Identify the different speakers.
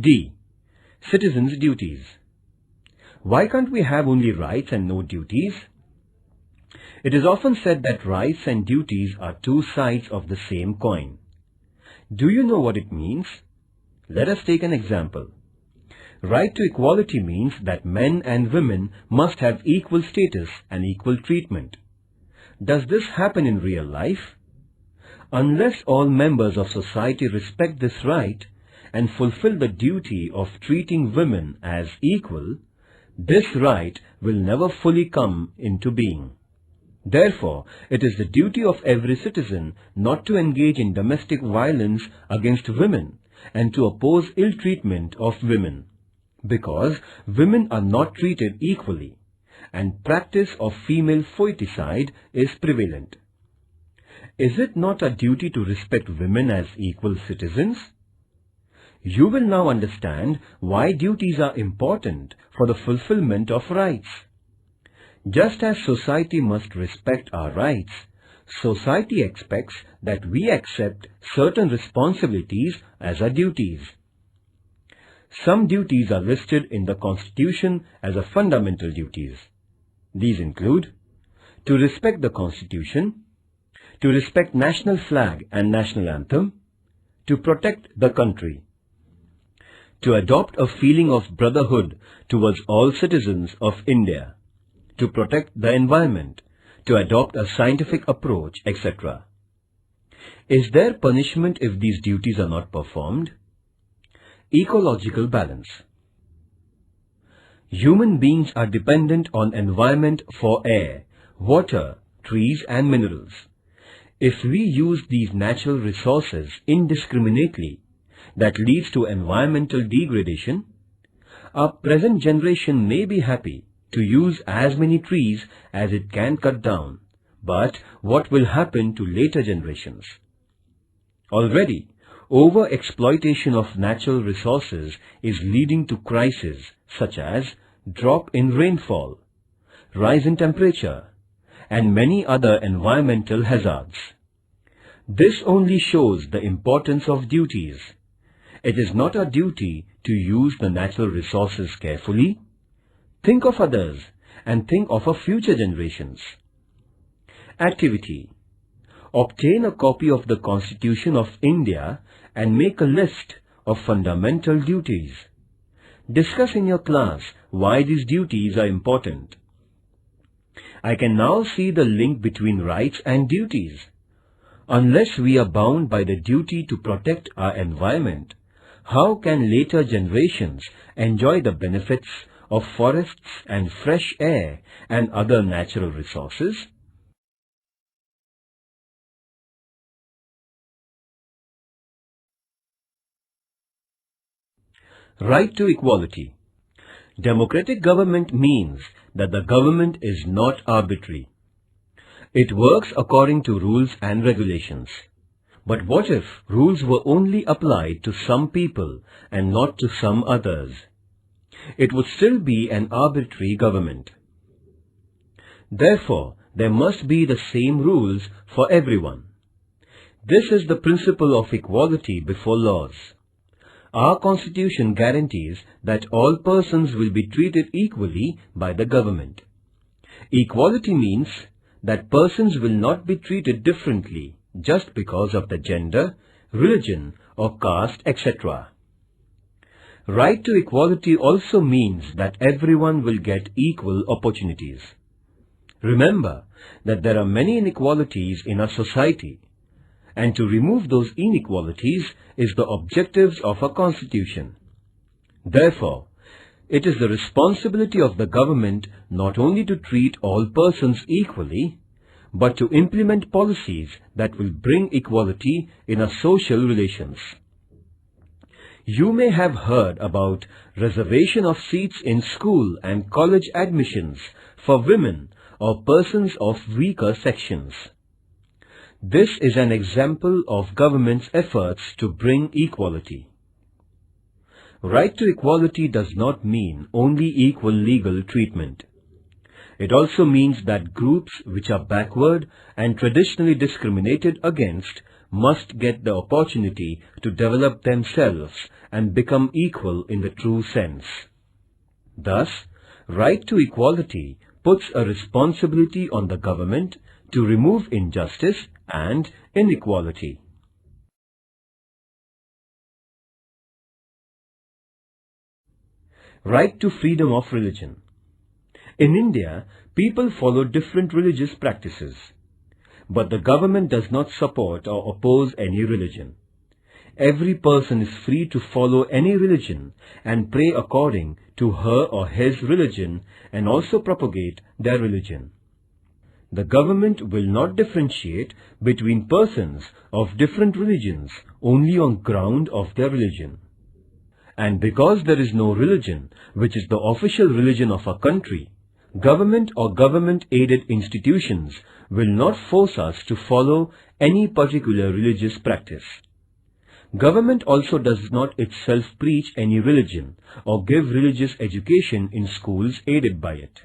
Speaker 1: D. Citizens' duties. Why can't we have only rights and no duties? It is often said that rights and duties are two sides of the same coin. Do you know what it means? Let us take an example. Right to equality means that men and women must have equal status and equal treatment. Does this happen in real life? Unless all members of society respect this right and fulfill the duty of treating women as equal, this right will never fully come into being. Therefore, it is the duty of every citizen not to engage in domestic violence against women and to oppose ill treatment of women, because women are not treated equally and practice of female foeticide is prevalent. Is it not our duty to respect women as equal citizens? You will now understand why duties are important for the fulfillment of rights. Just as society must respect our rights, society expects that we accept certain responsibilities as our duties. Some duties are listed in the Constitution as a fundamental duties. These include to respect the Constitution, to respect national flag and national anthem, to protect the country, to adopt a feeling of brotherhood towards all citizens of India, to protect the environment, to adopt a scientific approach, etc. Is there punishment if these duties are not performed? Ecological balance. Human beings are dependent on environment for air, water, trees and minerals. If we use these natural resources indiscriminately, that leads to environmental degradation. Our present generation may be happy to use as many trees as it can cut down, but what will happen to later generations? Already, over-exploitation of natural resources is leading to crises such as drop in rainfall, rise in temperature, and many other environmental hazards. This only shows the importance of duties. It is not our duty to use the natural resources carefully. Think of others and think of our future generations. Activity. Obtain a copy of the Constitution of India and make a list of fundamental duties. Discuss in your class why these duties are important. I can now see the link between rights and duties. Unless we are bound by the duty to protect our environment, how can later generations enjoy the benefits of forests and fresh air and other natural resources? Right to equality. Democratic government means that the government is not arbitrary. It works according to rules and regulations. But what if rules were only applied to some people and not to some others? It would still be an arbitrary government. Therefore, there must be the same rules for everyone. This is the principle of equality before laws. Our Constitution guarantees that all persons will be treated equally by the government. Equality means that persons will not be treated differently just because of the gender, religion or caste, etc. Right to equality also means that everyone will get equal opportunities. Remember that there are many inequalities in our society, and to remove those inequalities is the objectives of our Constitution. Therefore, it is the responsibility of the government not only to treat all persons equally, but to implement policies that will bring equality in our social relations. You may have heard about reservation of seats in school and college admissions for women or persons of weaker sections. This is an example of government's efforts to bring equality. Right to equality does not mean only equal legal treatment. It also means that groups which are backward and traditionally discriminated against must get the opportunity to develop themselves and become equal in the true sense. Thus, right to equality puts a responsibility on the government to remove injustice and inequality. Right to freedom of religion. In India, people follow different religious practices, but the government does not support or oppose any religion. Every person is free to follow any religion and pray according to her or his religion and also propagate their religion. The government will not differentiate between persons of different religions only on ground of their religion. And because there is no religion which is the official religion of our country, government or government-aided institutions will not force us to follow any particular religious practice. Government also does not itself preach any religion or give religious education in schools aided by it.